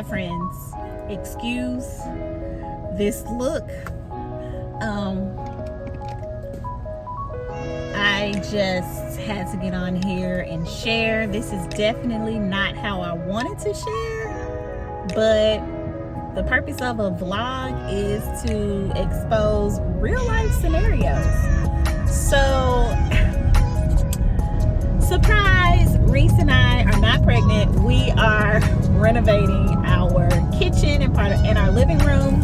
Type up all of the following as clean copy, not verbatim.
Hi friends, excuse this look. I just had to get on here and share. This is definitely not how I wanted to share, but the purpose of a vlog is to expose real life scenarios. So, surprise, Reese and I are not pregnant. We are renovating our kitchen and our living room.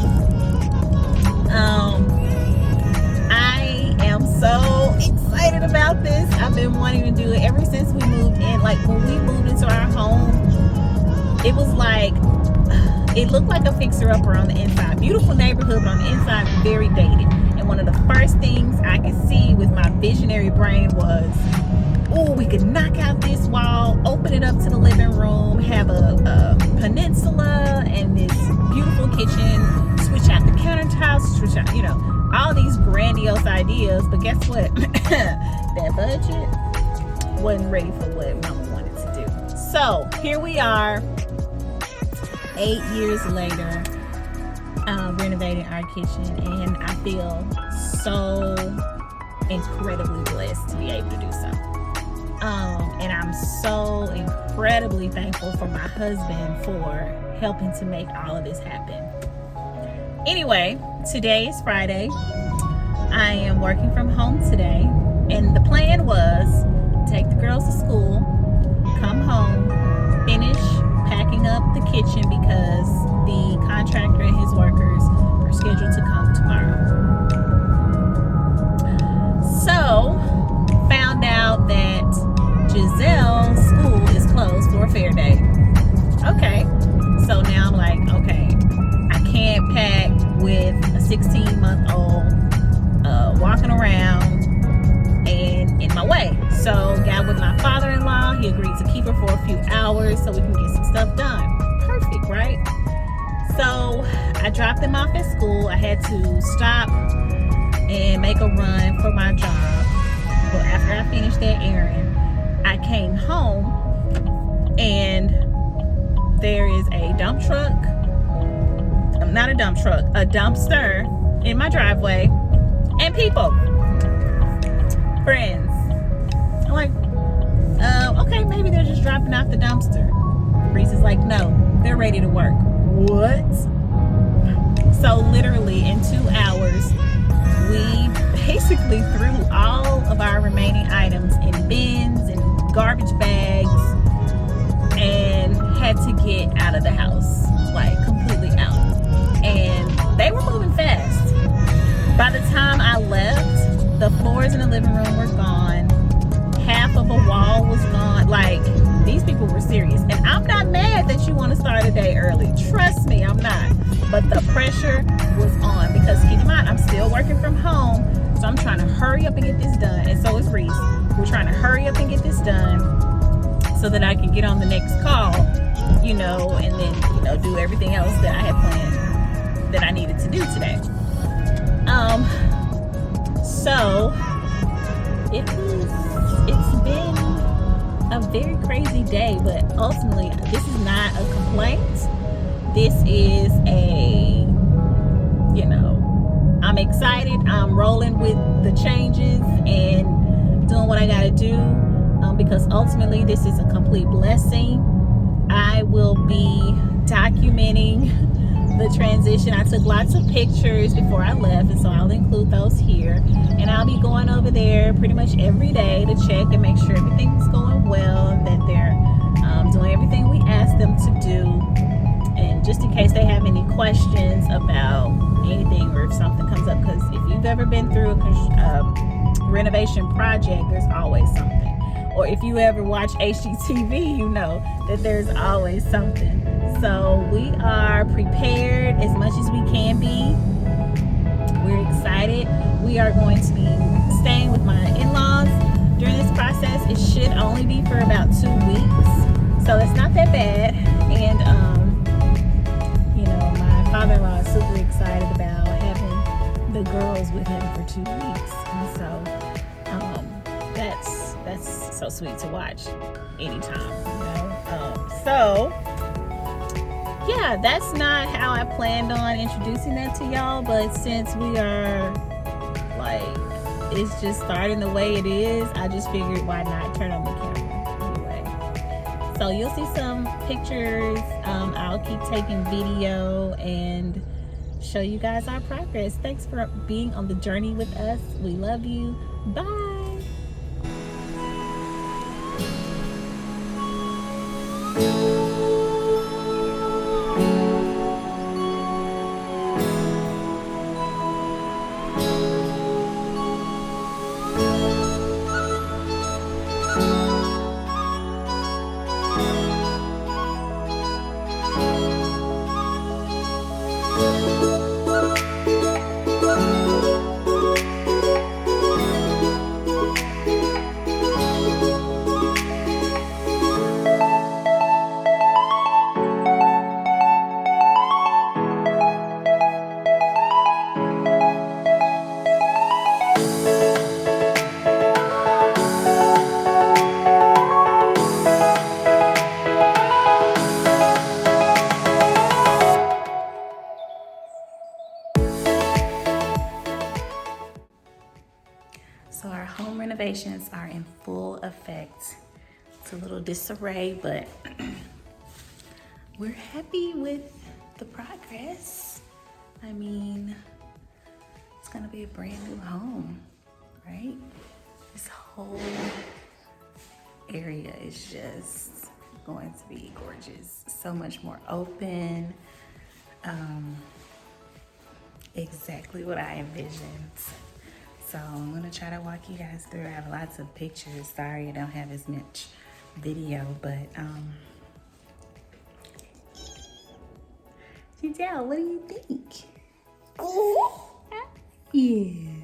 I am so excited about this. I've been wanting to do it ever since we moved in. Like when we moved into our home, it was like, it looked like a fixer-upper on the inside. Beautiful neighborhood, but on the inside, very dated. And one of the first things I could see with my visionary brain was, oh, we could knock out this wall, open it up to the living room, have a peninsula and this beautiful kitchen, switch out the countertops, switch out, all these grandiose ideas. But guess what? That budget wasn't ready for what Mama wanted to do. So here we are, 8 years later, renovating our kitchen, and I feel so incredibly blessed to be able to do so. And I'm so incredibly thankful for my husband for helping to make all of this happen. Anyway, today is Friday. I am working from home today, and the plan was take the girls to school, come home, finish packing up the kitchen because the contractor and his workers are scheduled to come tomorrow. So, found out that Giselle's school is closed for a fair day. Okay, so now I'm like, okay, I can't pack with a 16-month-old walking around and in my way. So got with my father-in-law. He agreed to keep her for a few hours so we can get some stuff done. Perfect, right? So I dropped them off at school. I had to stop and make a run for my job. But after I finished that errand, I came home and there is a dump truck. Not a dump truck, a dumpster in my driveway, and people, friends. I'm like, okay, maybe they're just dropping off the dumpster. Reese is like, no, they're ready to work. What? So literally in 2 hours, we basically threw all of our remaining items in bins and garbage bags and had to get out of the house, like completely out. And they were moving fast. By the time I left, the floors in the living room were gone. Half of a wall was gone. Like, these people were serious. And I'm not mad that you want to start a day early. Trust me, I'm not. But the pressure was on because keep in mind, I'm still working from home. So I'm trying to hurry up and get this done. And so is Reese. We're trying to hurry up and get this done so that I can get on the next call, and then, do everything else that I had planned that I needed to do today. So it's been a very crazy day, but ultimately this is not a complaint. This is I'm excited. I'm rolling with the changes and doing what I gotta do, because ultimately this is a complete blessing. I will be documenting the transition. I took lots of pictures before I left, and so I'll include those here. And I'll be going over there pretty much every day to check and make sure everything's going well and that they're doing everything we asked them to do. And just in case they have any questions about anything or if something comes up, because if you've ever been through a renovation project, there's always something. Or if you ever watch HGTV, you know that there's always something. So we are prepared as much as we can be. We're excited. We are going to be staying with my in-laws during this process. It should only be for about 2 weeks. So it's not that bad. And, my father-in-law is super excited about having the girls with him for 2 weeks. And so that's so sweet to watch anytime, So yeah, that's not how I planned on introducing that to y'all, but since we are like, it's just starting the way it is, I just figured why not turn on the camera anyway. So you'll see some pictures. I'll keep taking video and show you guys our progress. Thanks for being on the journey with us. We love you. Bye. So our home renovations are in full effect. It's a little disarray, but we're happy with the progress. I mean, it's gonna be a brand new home, right? This whole area is just going to be gorgeous. So much more open. Exactly what I envisioned. So I'm gonna try to walk you guys through. I have lots of pictures. Sorry I don't have as much video, but Giselle, what do you think? Yeah.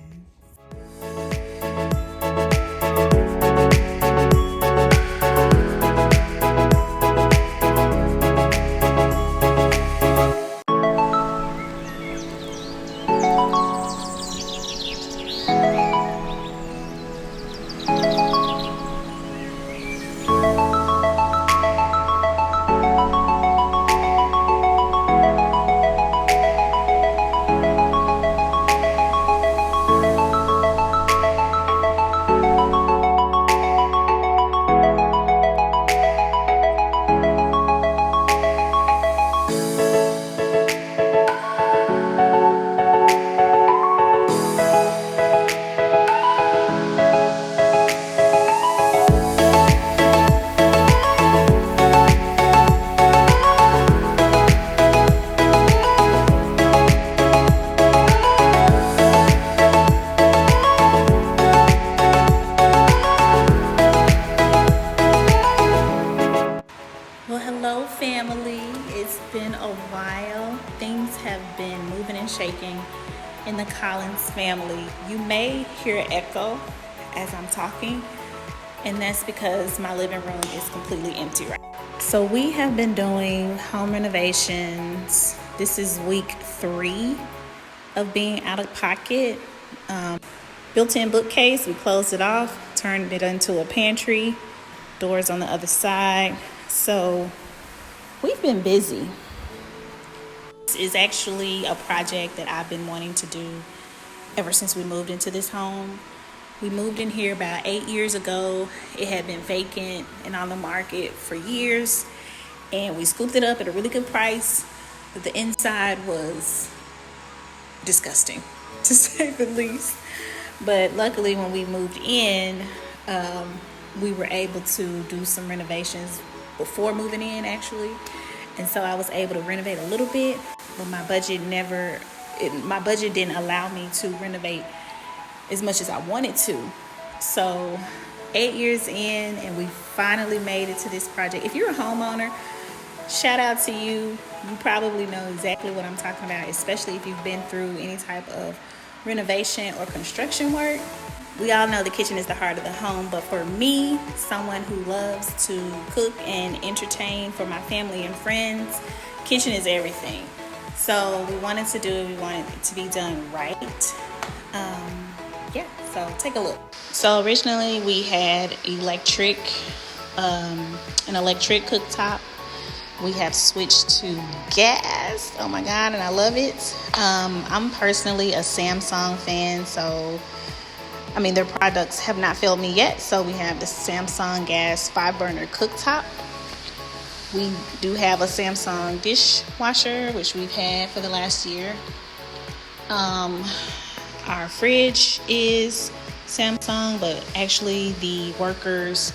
Well, hello family. It's been a while. Things have been moving and shaking in the Collins family. You may hear echo as I'm talking, and that's because my living room is completely empty right now. So we have been doing home renovations. This is week 3 of being out of pocket. Built-in bookcase, we closed it off, turned it into a pantry, doors on the other side. So we've been busy. This is actually a project that I've been wanting to do ever since we moved into this home. We moved in here about 8 years ago. It had been vacant and on the market for years, and we scooped it up at a really good price, but the inside was disgusting, to say the least. But luckily when we moved in, we were able to do some renovations before moving in actually, and so I was able to renovate a little bit, but my budget didn't allow me to renovate as much as I wanted to. So 8 years in, and we finally made it to this project. If you're a homeowner, shout out to you. You probably know exactly what I'm talking about, especially if you've been through any type of renovation or construction work. We all know the kitchen is the heart of the home, but for me, someone who loves to cook and entertain for my family and friends, kitchen is everything. So we wanted to do it. We wanted it to be done right. Yeah, so take a look. So originally we had an electric cooktop. we have switched to gas. Oh my God, and I love it. I'm personally a Samsung fan, so I mean, their products have not failed me yet. So we have the Samsung gas 5-burner cooktop. We do have a Samsung dishwasher, which we've had for the last year. Our fridge is Samsung, but actually the workers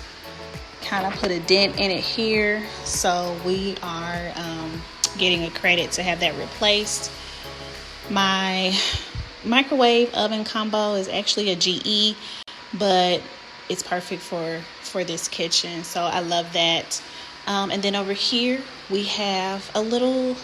kind of put a dent in it here. So we are getting a credit to have that replaced. My microwave oven combo is actually a GE, but it's perfect for this kitchen, so I love that. And then over here we have a little,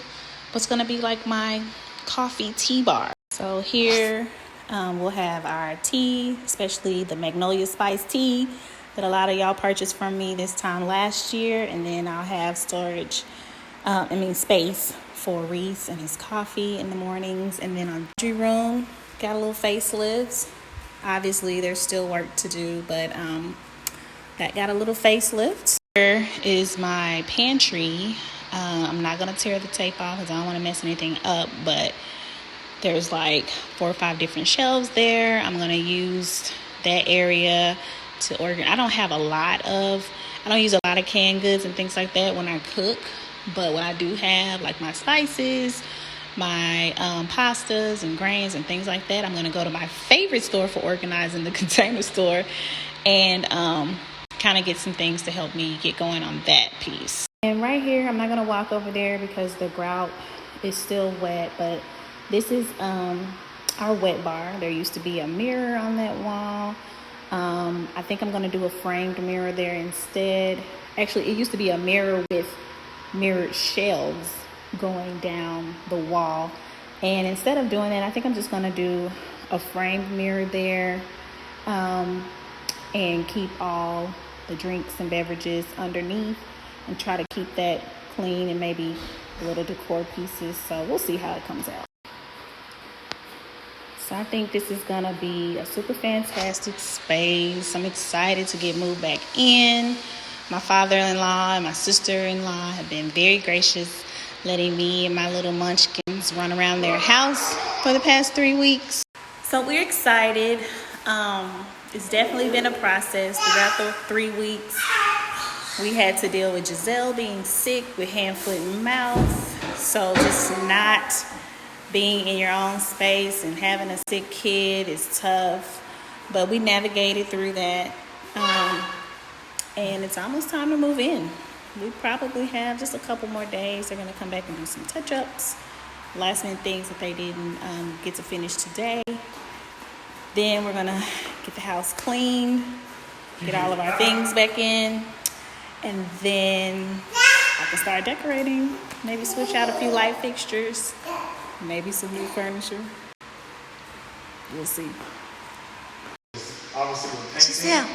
what's gonna be like my coffee tea bar. So here we'll have our tea, especially the Magnolia Spice tea that a lot of y'all purchased from me this time last year. And then I'll have space for Reese and his coffee in the mornings. And then on the room, got a little facelift. Obviously, there's still work to do, but that got a little facelift. Here is my pantry. I'm not going to tear the tape off because I don't want to mess anything up, but there's like 4 or 5 different shelves there. I'm going to use that area to organize. I don't use a lot of canned goods and things like that when I cook, but what I do have, like my spices, my pastas and grains and things like that, I'm going to go to my favorite store for organizing, the Container Store, and kind of get some things to help me get going on that piece. And right here, I'm not going to walk over there because the grout is still wet, but this is our wet bar. There used to be a mirror on that wall. I think I'm going to do a framed mirror there instead. Actually, it used to be a mirror with mirrored shelves going down the wall, and instead of doing that, I think I'm just going to do a framed mirror there, and keep all the drinks and beverages underneath and try to keep that clean, and maybe little decor pieces. So we'll see how it comes out. So I think this is gonna be a super fantastic space. I'm excited to get moved back in. My father-in-law and my sister-in-law have been very gracious, letting me and my little munchkins run around their house for the past 3 weeks. So we're excited. It's definitely been a process throughout the 3 weeks. We had to deal with Giselle being sick with hand, foot, and mouth. So just not being in your own space and having a sick kid is tough. But we navigated through that. And it's almost time to move in. We probably have just a couple more days. They're going to come back and do some touch-ups, last minute things that they didn't get to finish today. Then we're going to get the house cleaned, get all of our things back in, and then I can start decorating. Maybe switch out a few light fixtures, maybe some new furniture. We'll see. Giselle.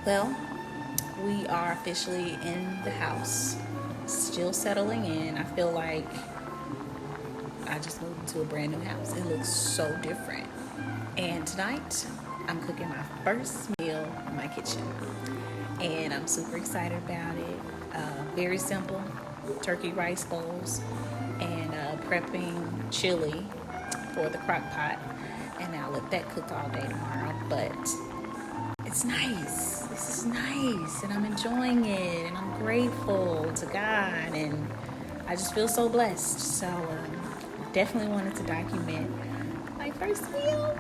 Well, we are officially in the house, still settling in. I feel like I just moved into a brand new house. It looks so different. And tonight, I'm cooking my first meal in my kitchen. And I'm super excited about it. Very simple, turkey rice bowls, and prepping chili for the crock pot. And I'll let that cook all day tomorrow. But it's nice. This is nice, and I'm enjoying it, and I'm grateful to God, and I just feel so blessed. So definitely wanted to document my first meal.